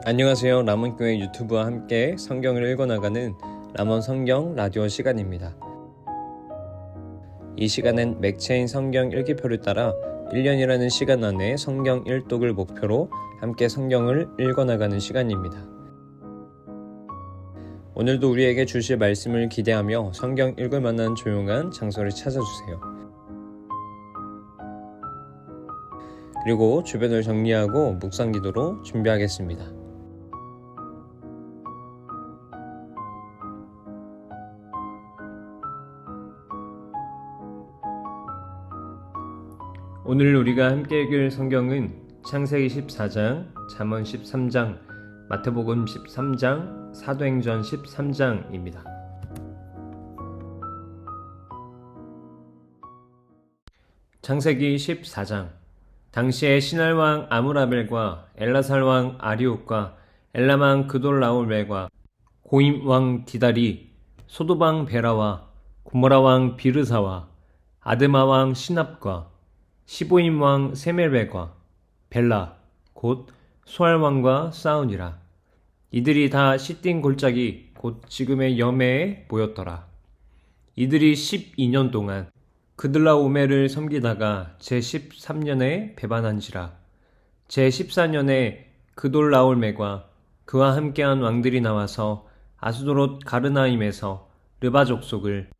안녕하세요. 람원교회 유튜브와 함께 성경을 읽어나가는 람원 성경 라디오 시간입니다. 이 시간은 맥체인 성경 일기표를 따라 1년이라는 시간 안에 성경 일독을 목표로 함께 성경을 읽어나가는 시간입니다. 오늘도 우리에게 주실 말씀을 기대하며 성경 읽을 만한 조용한 장소를 찾아주세요. 그리고 주변을 정리하고 묵상 기도로 준비하겠습니다. 오늘 우리가 함께 읽을 성경은 창세기 14장, 잠언 13장, 마태복음 13장, 사도행전 13장입니다. 창세기 14장. 당시에 시날왕 아므라벨과 엘라살왕 아리옥과 엘람왕 그돌라오멜과 고임왕 디달이 소도방 베라와 고모라왕 비르사와 아드마왕 시납과 시보임왕 세멜벨과 벨라 곧 소알왕과 싸우니라. 이들이 다 시띵 골짜기 곧 지금의 여매에 모였더라. 이들이 12년 동안 그들라오멜을 섬기다가 제13년에 배반한지라. 제14년에 그돌라오멜과 그와 함께한 왕들이 나와서 아스도롯 가르나임에서 르바 족속을,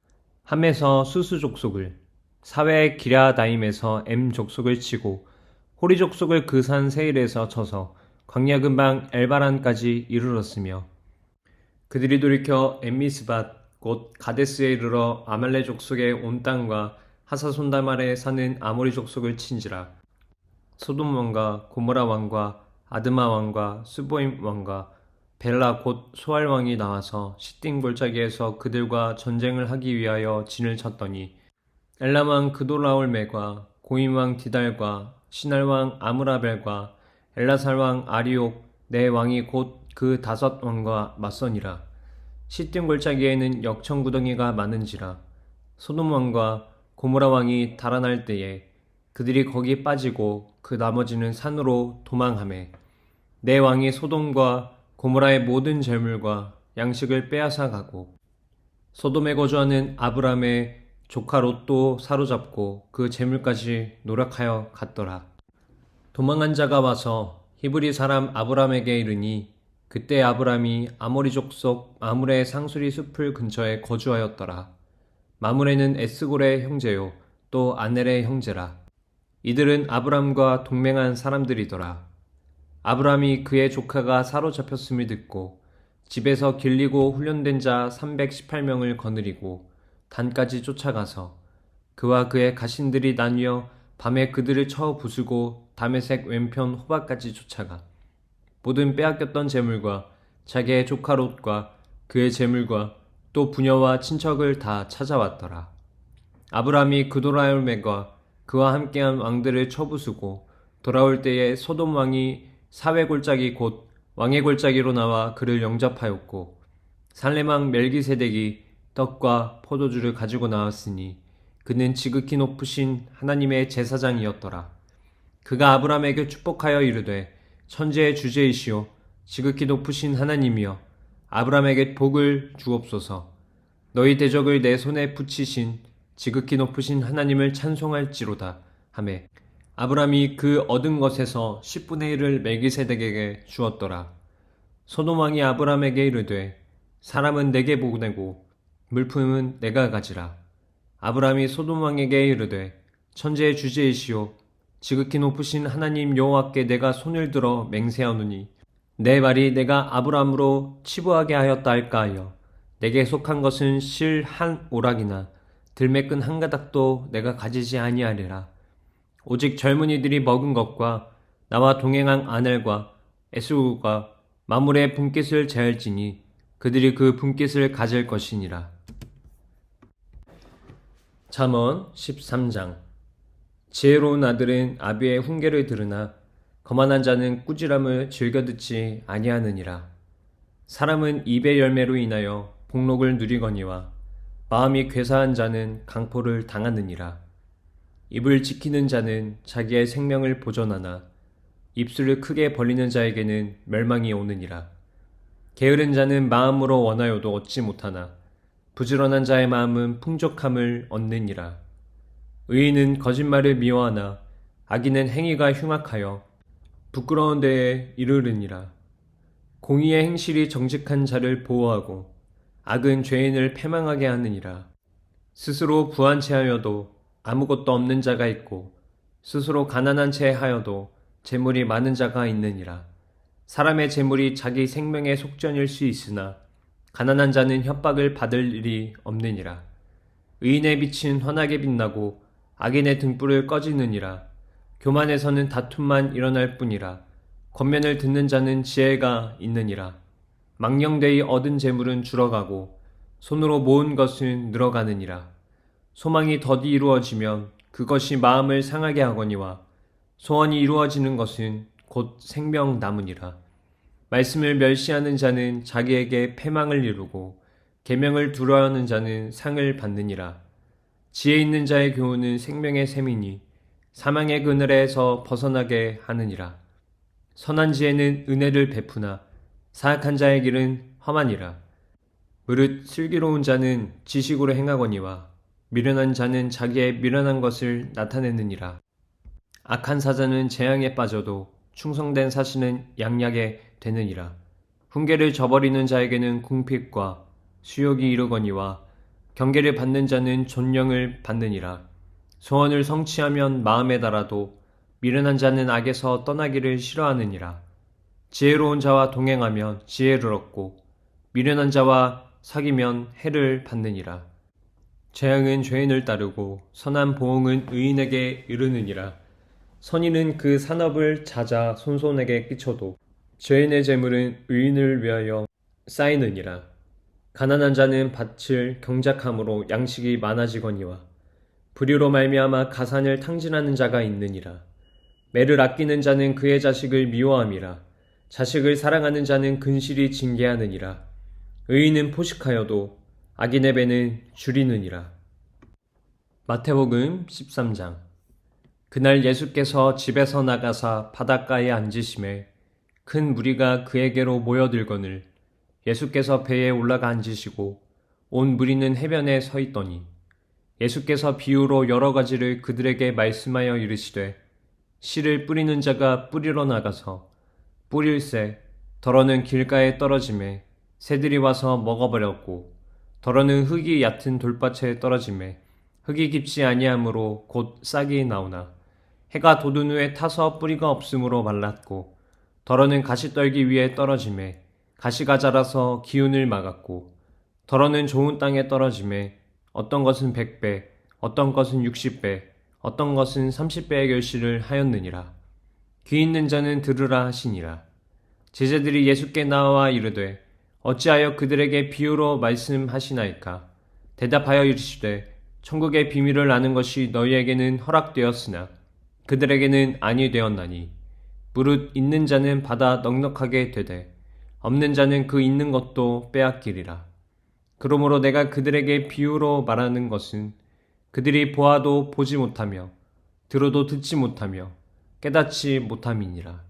함에서 수스 족속을, 사외 기랴다임에서 엠 족속을 치고 호리 족속을 그 산 세일에서 쳐서 광야 근방 엘바란까지 이르렀으며, 그들이 돌이켜 엠미스밭 곧 가데스에 이르러 아말렉 족속의 온 땅과 하사손다말에 사는 아모리 족속을 친지라. 소돔 왕과 고모라 왕과 아드마 왕과 스보임 왕과 벨라 곧 소알 왕이 나와서 시띵 골짜기에서 그들과 전쟁을 하기 위하여 진을 쳤더니, 엘람왕 그돌라올멜과 고임왕 디달과 시날왕 아므라벨과 엘라살왕 아리옥 네 왕이 곧 그 5 왕과 맞서니라. 시띵 골짜기에는 역청구덩이가 많은지라. 소돔 왕과 고모라 왕이 달아날 때에 그들이 거기 빠지고 그 나머지는 산으로 도망하매, 네 왕이 소돔과 고모라의 모든 재물과 양식을 빼앗아 가고, 소돔에 거주하는 아브람의 조카 롯도 사로잡고 그 재물까지 노력하여 갔더라. 도망한 자가 와서 히브리 사람 아브람에게 이르니, 그때 아브람이 아모리 족속 마므레 상수리 숲을 근처에 거주하였더라. 마므레는 에스골의 형제요 또 아넬의 형제라. 이들은 아브람과 동맹한 사람들이더라. 아브람이 그의 조카가 사로잡혔음을 듣고 집에서 길리고 훈련된 자 318명을 거느리고 단까지 쫓아가서 그와 그의 가신들이 나뉘어 밤에 그들을 쳐 부수고 다메섹 왼편 호바까지 쫓아가 모든 빼앗겼던 재물과 자기의 조카 롯과 그의 재물과 또 부녀와 친척을 다 찾아왔더라. 아브람이 그돌라오멜과 그와 함께한 왕들을 쳐부수고 돌아올 때에 소돔 왕이 사외 골짜기 곧 왕의 골짜기로 나와 그를 영접하였고, 살렘왕 멜기세덱이 떡과 포도주를 가지고 나왔으니 그는 지극히 높으신 하나님의 제사장이었더라. 그가 아브람에게 축복하여 이르되, 천지의 주제이시오 지극히 높으신 하나님이여, 아브람에게 복을 주옵소서. 너희 대적을 내 손에 붙이신 지극히 높으신 하나님을 찬송할지로다 하매, 아브람이 그 얻은 것에서 10분의 1을 멜기세덱에게 주었더라. 소돔 왕이 아브람에게 이르되, 사람은 내게 보내고 물품은 내가 가지라. 아브람이 소돔 왕에게 이르되, 천지의 주제이시오 지극히 높으신 하나님 여호와께 내가 손을 들어 맹세하노니, 내 말이 내가 아브람으로 치부하게 하였다 할까 하여 내게 속한 것은 실 한 오락이나 들매끈 한 가닥도 내가 가지지 아니하리라. 오직 젊은이들이 먹은 것과 나와 동행한 아넬과 에스골과 마므레의 분깃을 제할지니 그들이 그 분깃을 가질 것이니라. 잠언 13장. 지혜로운 아들은 아비의 훈계를 들으나 거만한 자는 꾸지람을 즐겨 듣지 아니하느니라. 사람은 입의 열매로 인하여 복록을 누리거니와 마음이 괴사한 자는 강포를 당하느니라. 입을 지키는 자는 자기의 생명을 보존하나 입술을 크게 벌리는 자에게는 멸망이 오느니라. 게으른 자는 마음으로 원하여도 얻지 못하나 부지런한 자의 마음은 풍족함을 얻느니라. 의인은 거짓말을 미워하나 악인은 행위가 흉악하여 부끄러운 데에 이르르니라. 공의의 행실이 정직한 자를 보호하고 악은 죄인을 패망하게 하느니라. 스스로 부한 채 하여도 아무것도 없는 자가 있고 스스로 가난한 채 하여도 재물이 많은 자가 있느니라. 사람의 재물이 자기 생명의 속전일 수 있으나 가난한 자는 협박을 받을 일이 없느니라. 의인의 빛은 환하게 빛나고 악인의 등불을 꺼지느니라. 교만에서는 다툼만 일어날 뿐이라. 권면을 듣는 자는 지혜가 있느니라. 망령되이 얻은 재물은 줄어가고 손으로 모은 것은 늘어가느니라. 소망이 더디 이루어지면 그것이 마음을 상하게 하거니와 소원이 이루어지는 것은 곧 생명 나무니라. 말씀을 멸시하는 자는 자기에게 패망을 이루고 계명을 두려워하는 자는 상을 받느니라. 지혜 있는 자의 교훈은 생명의 샘이니 사망의 그늘에서 벗어나게 하느니라. 선한 지혜는 은혜를 베푸나 사악한 자의 길은 험하니라. 무릇 슬기로운 자는 지식으로 행하거니와 미련한 자는 자기의 미련한 것을 나타내느니라. 악한 사자는 재앙에 빠져도 충성된 사신은 양약에 되느니라. 훈계를 저버리는 자에게는 궁핍과 수욕이 이르거니와 경계를 받는 자는 존령을 받느니라. 소원을 성취하면 마음에 달아도 미련한 자는 악에서 떠나기를 싫어하느니라. 지혜로운 자와 동행하면 지혜를 얻고 미련한 자와 사귀면 해를 받느니라. 재앙은 죄인을 따르고 선한 보응은 의인에게 이르느니라. 선인은 그 산업을 찾아 손손에게 끼쳐도 죄인의 재물은 의인을 위하여 쌓이느니라. 가난한 자는 밭을 경작함으로 양식이 많아지거니와 불의로 말미암아 가산을 탕진하는 자가 있느니라. 매를 아끼는 자는 그의 자식을 미워함이라. 자식을 사랑하는 자는 근실이 징계하느니라. 의인은 포식하여도 악인의 배는 줄이느니라. 마태복음 13장. 그날 예수께서 집에서 나가사 바닷가에 앉으심에 큰 무리가 그에게로 모여들거늘 예수께서 배에 올라가 앉으시고 온 무리는 해변에 서 있더니 예수께서 비유로 여러 가지를 그들에게 말씀하여 이르시되 씨를 뿌리는 자가 뿌리러 나가서 뿌릴새 더러는 길가에 떨어짐에 새들이 와서 먹어버렸고 더러는 흙이 얕은 돌밭에 떨어짐에 흙이 깊지 아니하므로 곧 싹이 나오나 해가 돋은 후에 타서 뿌리가 없으므로 말랐고 더러는 가시떨기 위에 떨어짐에 가시가 자라서 기운을 막았고 더러는 좋은 땅에 떨어짐에 어떤 것은 100배 어떤 것은 60배 어떤 것은 30배의 결실을 하였느니라. 귀 있는 자는 들으라 하시니라. 제자들이 예수께 나와 이르되 어찌하여 그들에게 비유로 말씀하시나이까. 대답하여 이르시되 천국의 비밀을 아는 것이 너희에게는 허락되었으나 그들에게는 아니 되었나니 무릇 있는 자는 받아 넉넉하게 되되 없는 자는 그 있는 것도 빼앗기리라. 그러므로 내가 그들에게 비유로 말하는 것은 그들이 보아도 보지 못하며 들어도 듣지 못하며 깨닫지 못함이니라.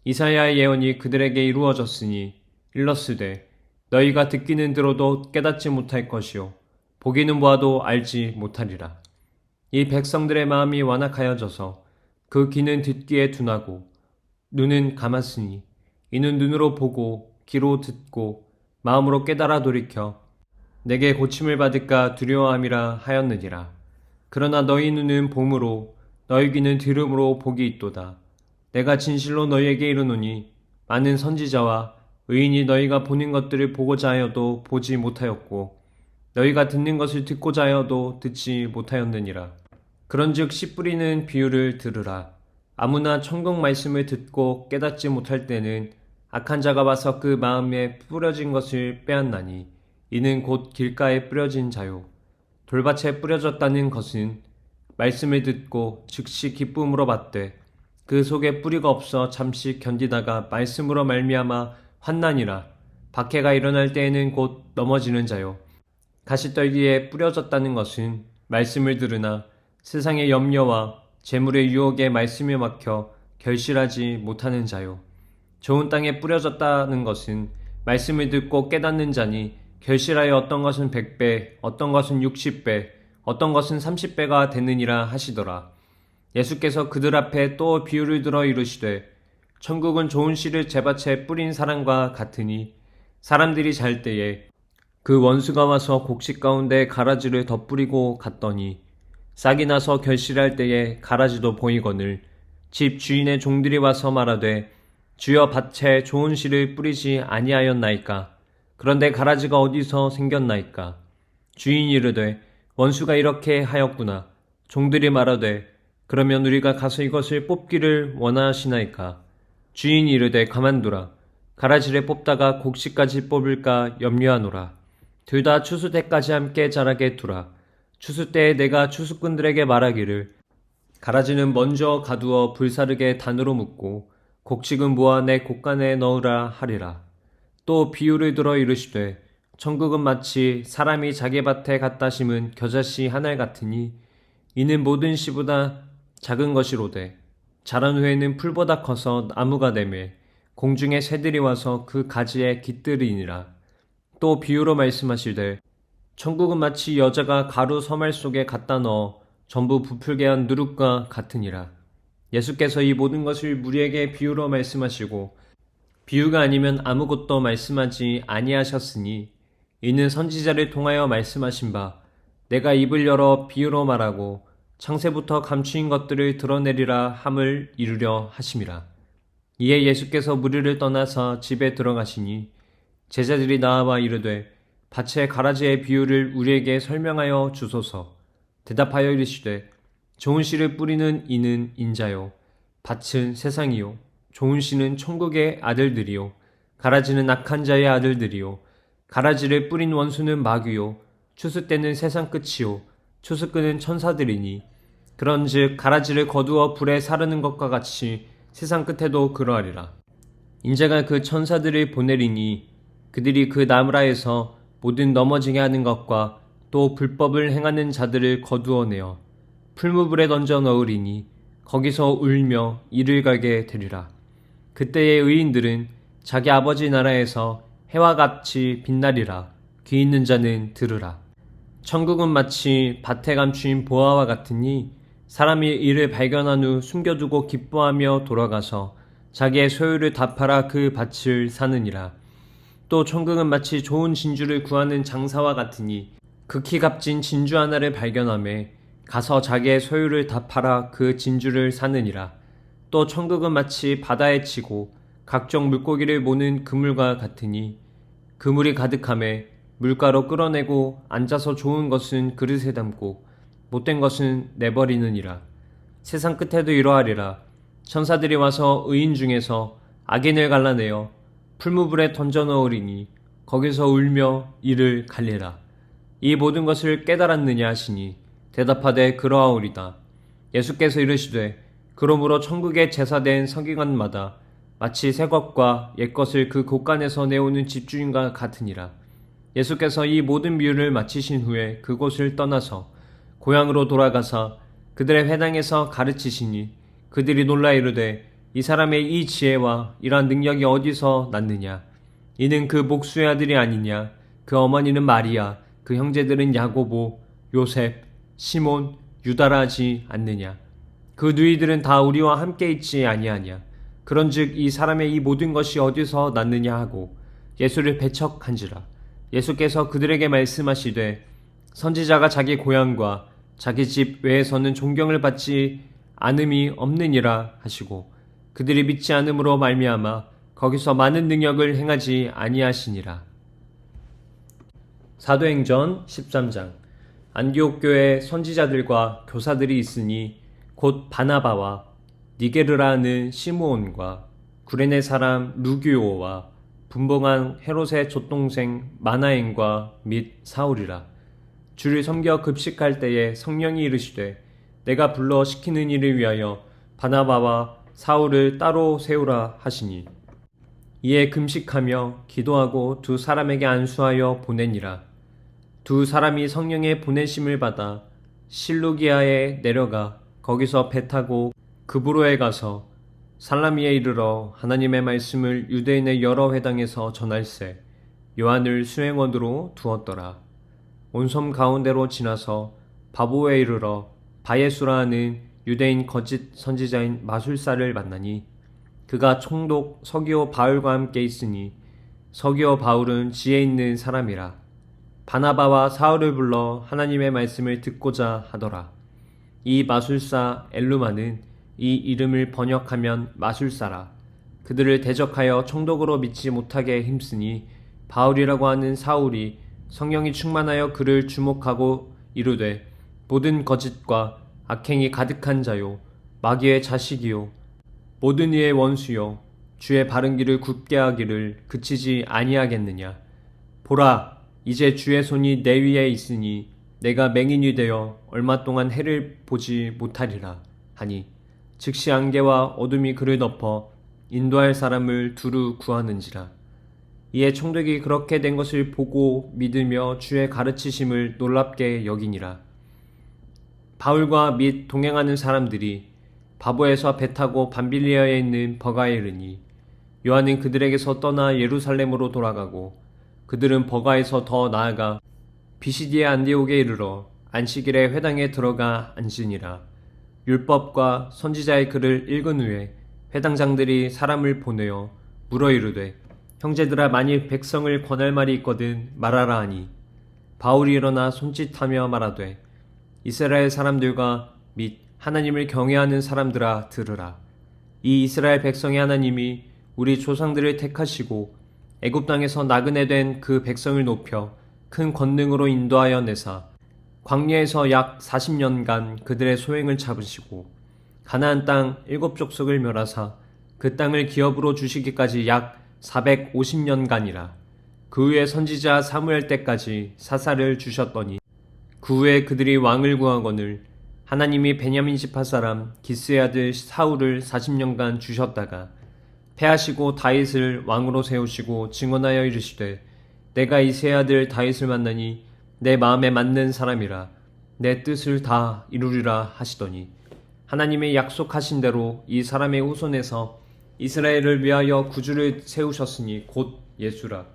이사야의 예언이 그들에게 이루어졌으니 일렀으되 너희가 듣기는 들어도 깨닫지 못할 것이요 보기는 보아도 알지 못하리라. 이 백성들의 마음이 완악하여져서 그 귀는 듣기에 둔하고 눈은 감았으니 이는 눈으로 보고 귀로 듣고 마음으로 깨달아 돌이켜 내게 고침을 받을까 두려워함이라 하였느니라. 그러나 너희 눈은 봄으로 너희 귀는 들음으로 복이 있도다. 내가 진실로 너희에게 이르노니 많은 선지자와 의인이 너희가 보는 것들을 보고자 하여도 보지 못하였고 너희가 듣는 것을 듣고자 하여도 듣지 못하였느니라. 그런즉 씨 뿌리는 비유를 들으라. 아무나 천국 말씀을 듣고 깨닫지 못할 때는 악한 자가 와서 그 마음에 뿌려진 것을 빼앗나니 이는 곧 길가에 뿌려진 자요. 돌밭에 뿌려졌다는 것은 말씀을 듣고 즉시 기쁨으로 받되 그 속에 뿌리가 없어 잠시 견디다가 말씀으로 말미암아 환난이라. 박해가 일어날 때에는 곧 넘어지는 자요. 가시떨기에 뿌려졌다는 것은 말씀을 들으나 세상의 염려와 재물의 유혹에 말씀이 막혀 결실하지 못하는 자요. 좋은 땅에 뿌려졌다는 것은 말씀을 듣고 깨닫는 자니 결실하여 어떤 것은 100배, 어떤 것은 60배, 어떤 것은 30배가 되느니라 하시더라. 예수께서 그들 앞에 또 비유를 들어 이르시되 천국은 좋은 씨를 제밭에 뿌린 사람과 같으니 사람들이 잘 때에 그 원수가 와서 곡식 가운데 가라지를 덧뿌리고 갔더니 싹이 나서 결실할 때에 가라지도 보이거늘 집 주인의 종들이 와서 말하되 주여 밭에 좋은 씨를 뿌리지 아니하였나이까. 그런데 가라지가 어디서 생겼나이까. 주인이 이르되 원수가 이렇게 하였구나. 종들이 말하되 그러면 우리가 가서 이것을 뽑기를 원하시나이까. 주인이 이르되 가만두라. 가라지를 뽑다가 곡식까지 뽑을까 염려하노라. 둘 다 추수 때까지 함께 자라게 두라. 추수 때에 내가 추수꾼들에게 말하기를 가라지는 먼저 가두어 불사르게 단으로 묶고 곡식은 모아 내 곡간에 넣으라 하리라. 또 비유를 들어 이르시되 천국은 마치 사람이 자기 밭에 갖다 심은 겨자씨 한 알 같으니 이는 모든 씨보다 작은 것이로되 자란 후에는 풀보다 커서 나무가 되매 공중의 새들이 와서 그 가지에 깃들이니라. 또 비유로 말씀하시되 천국은 마치 여자가 가루 서말 속에 갖다 넣어 전부 부풀게 한 누룩과 같으니라. 예수께서 이 모든 것을 무리에게 비유로 말씀하시고 비유가 아니면 아무것도 말씀하지 아니하셨으니 이는 선지자를 통하여 말씀하신 바 내가 입을 열어 비유로 말하고 창세부터 감추인 것들을 드러내리라 함을 이루려 하심이라. 이에 예수께서 무리를 떠나서 집에 들어가시니 제자들이 나와 이르되 밭의 가라지의 비유를 우리에게 설명하여 주소서. 대답하여 이르시되 좋은 씨를 뿌리는 이는 인자요 밭은 세상이요 좋은 씨는 천국의 아들들이요 가라지는 악한 자의 아들들이요 가라지를 뿌린 원수는 마귀요 추수 때는 세상 끝이요 추수 끄는 천사들이니 그런즉 가라지를 거두어 불에 사르는 것과 같이 세상 끝에도 그러하리라. 인자가 그 천사들을 보내리니 그들이 그 나무라에서 모든 넘어지게 하는 것과 또 불법을 행하는 자들을 거두어내어 풀무불에 던져 넣으리니 거기서 울며 이를 갈게 되리라. 그때의 의인들은 자기 아버지 나라에서 해와 같이 빛나리라. 귀 있는 자는 들으라. 천국은 마치 밭에 감추인 보화와 같으니 사람이 이를 발견한 후 숨겨두고 기뻐하며 돌아가서 자기의 소유를 다 팔아 그 밭을 사느니라. 또 천국은 마치 좋은 진주를 구하는 장사와 같으니 극히 값진 진주 하나를 발견하매 가서 자기의 소유를 다 팔아 그 진주를 사느니라. 또 천국은 마치 바다에 치고 각종 물고기를 모는 그물과 같으니 그물이 가득함에 물가로 끌어내고 앉아서 좋은 것은 그릇에 담고 못된 것은 내버리느니라. 세상 끝에도 이러하리라. 천사들이 와서 의인 중에서 악인을 갈라내어 풀무불에 던져 넣으리니 거기서 울며 이를 갈리라. 이 모든 것을 깨달았느냐 하시니 대답하되 그러하오리다. 예수께서 이르시되 그러므로 천국에 제사된 서기관마다 마치 새 것과 옛 것을 그 곳간에서 내오는 집주인과 같으니라. 예수께서 이 모든 비유를 마치신 후에 그곳을 떠나서 고향으로 돌아가사 그들의 회당에서 가르치시니 그들이 놀라 이르되 이 사람의 이 지혜와 이러한 능력이 어디서 났느냐. 이는 그 목수의 아들이 아니냐. 그 어머니는 마리아, 그 형제들은 야고보, 요셉, 시몬, 유다라 하지 않느냐. 그 누이들은 다 우리와 함께 있지 아니하냐. 그런즉 이 사람의 이 모든 것이 어디서 났느냐 하고 예수를 배척한지라. 예수께서 그들에게 말씀하시되 선지자가 자기 고향과 자기 집 외에서는 존경을 받지 않음이 없느니라 하시고 그들이 믿지 않음으로 말미암아 거기서 많은 능력을 행하지 아니하시니라. 사도행전 13장. 안디옥 교회에 선지자들과 교사들이 있으니 곧 바나바와 니게르라 하는 시므온과 구레네 사람 루기오와 분봉한 헤롯의 맏동생 마나엔과 및 사울이라. 주를 섬겨 급식할 때에 성령이 이르시되 내가 불러 시키는 일을 위하여 바나바와 사울을 따로 세우라 하시니 이에 금식하며 기도하고 두 사람에게 안수하여 보내니라. 두 사람이 성령의 보내심을 받아 실루기아에 내려가 거기서 배 타고 그브로에 가서 살라미에 이르러 하나님의 말씀을 유대인의 여러 회당에서 전할세 요한을 수행원으로 두었더라. 온 섬 가운데로 지나서 바보에 이르러 바예수라 하는 유대인 거짓 선지자인 마술사를 만나니 그가 총독 서기오 바울과 함께 있으니 서기오 바울은 지혜 있는 사람이라. 바나바와 사울을 불러 하나님의 말씀을 듣고자 하더라. 이 마술사 엘루마는 이 이름을 번역하면 마술사라. 그들을 대적하여 총독으로 믿지 못하게 힘쓰니 바울이라고 하는 사울이 성령이 충만하여 그를 주목하고 이르되 모든 거짓과 악행이 가득한 자요 마귀의 자식이요 모든 이의 원수요 주의 바른 길을 굽게 하기를 그치지 아니하겠느냐. 보라, 이제 주의 손이 내 위에 있으니 내가 맹인이 되어 얼마 동안 해를 보지 못하리라 하니 즉시 안개와 어둠이 그를 덮어 인도할 사람을 두루 구하는지라. 이에 총독이 그렇게 된 것을 보고 믿으며 주의 가르치심을 놀랍게 여기니라. 바울과 및 동행하는 사람들이 바보에서 배 타고 밤빌리아에 있는 버가에 이르니 요한은 그들에게서 떠나 예루살렘으로 돌아가고 그들은 버가에서 더 나아가 비시디에 안디옥에 이르러 안식일에 회당에 들어가 앉으니라. 율법과 선지자의 글을 읽은 후에 회당장들이 사람을 보내어 물어 이르되 형제들아, 만일 백성을 권할 말이 있거든 말하라 하니 바울이 일어나 손짓하며 말하되 이스라엘 사람들과 및 하나님을 경외하는 사람들아 들으라. 이 이스라엘 백성의 하나님이 우리 조상들을 택하시고 애굽 땅에서 나그네 된 그 백성을 높여 큰 권능으로 인도하여 내사 광야에서 약 40년간 그들의 소행을 잡으시고 가나안 땅 7족속을 멸하사 그 땅을 기업으로 주시기까지 약 450년간이라. 그 후에 선지자 사무엘 때까지 사사를 주셨더니 그 후에 그들이 왕을 구하거늘 하나님이 베냐민 지파 사람 기스의 아들 사울을 40년간 주셨다가 패하시고 다윗을 왕으로 세우시고 증언하여 이르시되 내가 이새의 아들 다윗을 만나니 내 마음에 맞는 사람이라 내 뜻을 다 이루리라 하시더니 하나님의 약속하신 대로 이 사람의 후손에서 이스라엘을 위하여 구주를 세우셨으니 곧 예수라.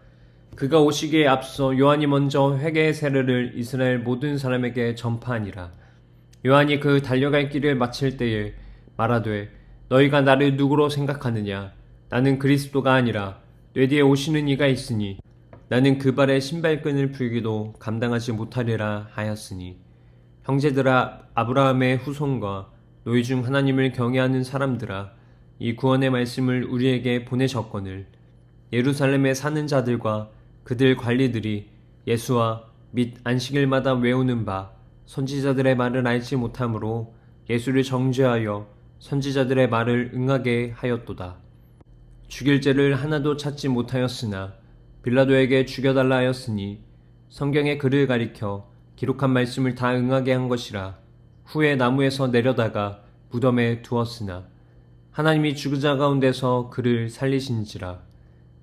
그가 오시기에 앞서 요한이 먼저 회개의 세례를 이스라엘 모든 사람에게 전파하니라. 요한이 그 달려갈 길을 마칠 때에 말하되 너희가 나를 누구로 생각하느냐. 나는 그리스도가 아니라 내 뒤에 오시는 이가 있으니 나는 그 발에 신발끈을 풀기도 감당하지 못하리라 하였으니 형제들아, 아브라함의 후손과 너희 중 하나님을 경외하는 사람들아, 이 구원의 말씀을 우리에게 보내셨거늘 예루살렘에 사는 자들과 그들 관리들이 예수와 및 안식일마다 외우는 바 선지자들의 말을 알지 못하므로 예수를 정죄하여 선지자들의 말을 응하게 하였도다. 죽일 죄를 하나도 찾지 못하였으나 빌라도에게 죽여달라 하였으니 성경의 글을 가리켜 기록한 말씀을 다 응하게 한 것이라. 후에 나무에서 내려다가 무덤에 두었으나 하나님이 죽은 자 가운데서 그를 살리신지라.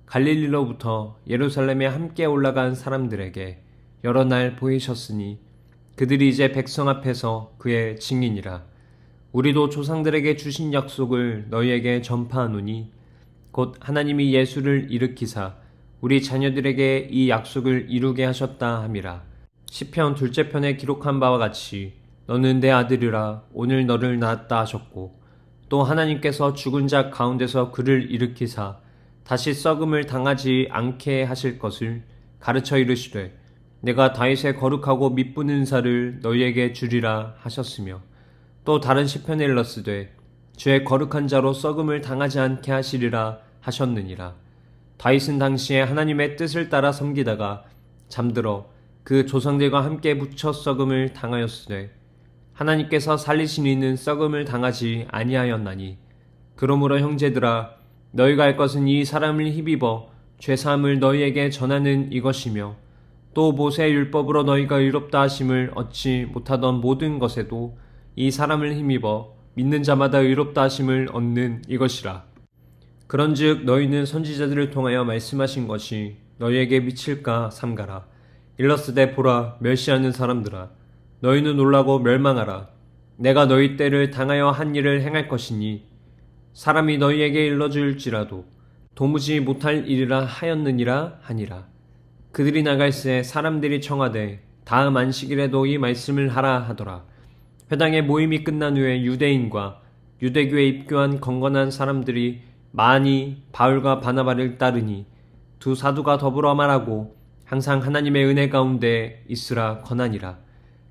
갈릴리로부터 예루살렘에 함께 올라간 사람들에게 여러 날 보이셨으니 그들이 이제 백성 앞에서 그의 증인이라. 우리도 조상들에게 주신 약속을 너희에게 전파하노니 곧 하나님이 예수를 일으키사 우리 자녀들에게 이 약속을 이루게 하셨다 함이라. 시편 둘째 편에 기록한 바와 같이 너는 내 아들이라 오늘 너를 낳았다 하셨고 또 하나님께서 죽은 자 가운데서 그를 일으키사 다시 썩음을 당하지 않게 하실 것을 가르쳐 이르시되 내가 다윗의 거룩하고 미쁜 은사를 너희에게 주리라 하셨으며 또 다른 시편에 일렀으되 주의 거룩한 자로 썩음을 당하지 않게 하시리라 하셨느니라. 다윗은 당시에 하나님의 뜻을 따라 섬기다가 잠들어 그 조상들과 함께 묻혀 썩음을 당하였으되 하나님께서 살리신 이는 썩음을 당하지 아니하였나니 그러므로 형제들아, 너희가 할 것은 이 사람을 힘입어 죄사함을 너희에게 전하는 이것이며 또 모세의 율법으로 너희가 의롭다 하심을 얻지 못하던 모든 것에도 이 사람을 힘입어 믿는 자마다 의롭다 하심을 얻는 이것이라. 그런즉 너희는 선지자들을 통하여 말씀하신 것이 너희에게 미칠까 삼가라. 일러스되 보라, 멸시하는 사람들아, 너희는 놀라고 멸망하라. 내가 너희 때를 당하여 한 일을 행할 것이니 사람이 너희에게 일러줄지라도 도무지 못할 일이라 하였느니라 하니라. 그들이 나갈새 사람들이 청하되 다음 안식일에도 이 말씀을 하라 하더라. 회당의 모임이 끝난 후에 유대인과 유대교에 입교한 건건한 사람들이 많이 바울과 바나바를 따르니 두 사도가 더불어 말하고 항상 하나님의 은혜 가운데 있으라 권하니라.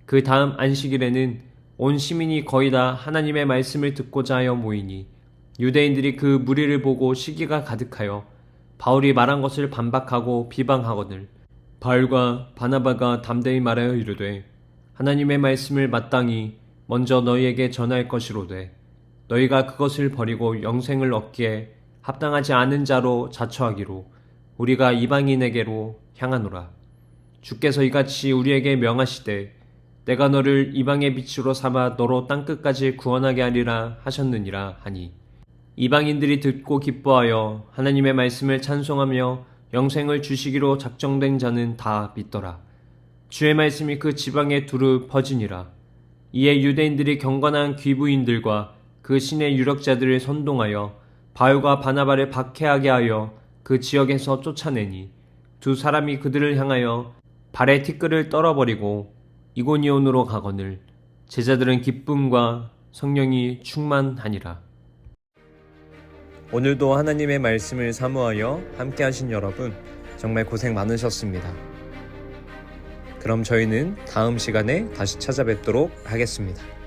그 다음 안식일에는 온 시민이 거의 다 하나님의 말씀을 듣고자 하여 모이니 유대인들이 그 무리를 보고 시기가 가득하여 바울이 말한 것을 반박하고 비방하거늘 바울과 바나바가 담대히 말하여 이르되 하나님의 말씀을 마땅히 먼저 너희에게 전할 것이로되 너희가 그것을 버리고 영생을 얻기에 합당하지 않은 자로 자처하기로 우리가 이방인에게로 향하노라. 주께서 이같이 우리에게 명하시되 내가 너를 이방의 빛으로 삼아 너로 땅끝까지 구원하게 하리라 하셨느니라 하니 이방인들이 듣고 기뻐하여 하나님의 말씀을 찬송하며 영생을 주시기로 작정된 자는 다 믿더라. 주의 말씀이 그 지방에 두루 퍼지니라. 이에 유대인들이 경건한 귀부인들과 그 신의 유력자들을 선동하여 바울과 바나바를 박해하게 하여 그 지역에서 쫓아내니 두 사람이 그들을 향하여 발에 티끌을 떨어버리고 이고니온으로 가거늘 제자들은 기쁨과 성령이 충만하니라. 오늘도 하나님의 말씀을 사모하여 함께 하신 여러분 정말 고생 많으셨습니다. 그럼 저희는 다음 시간에 다시 찾아뵙도록 하겠습니다.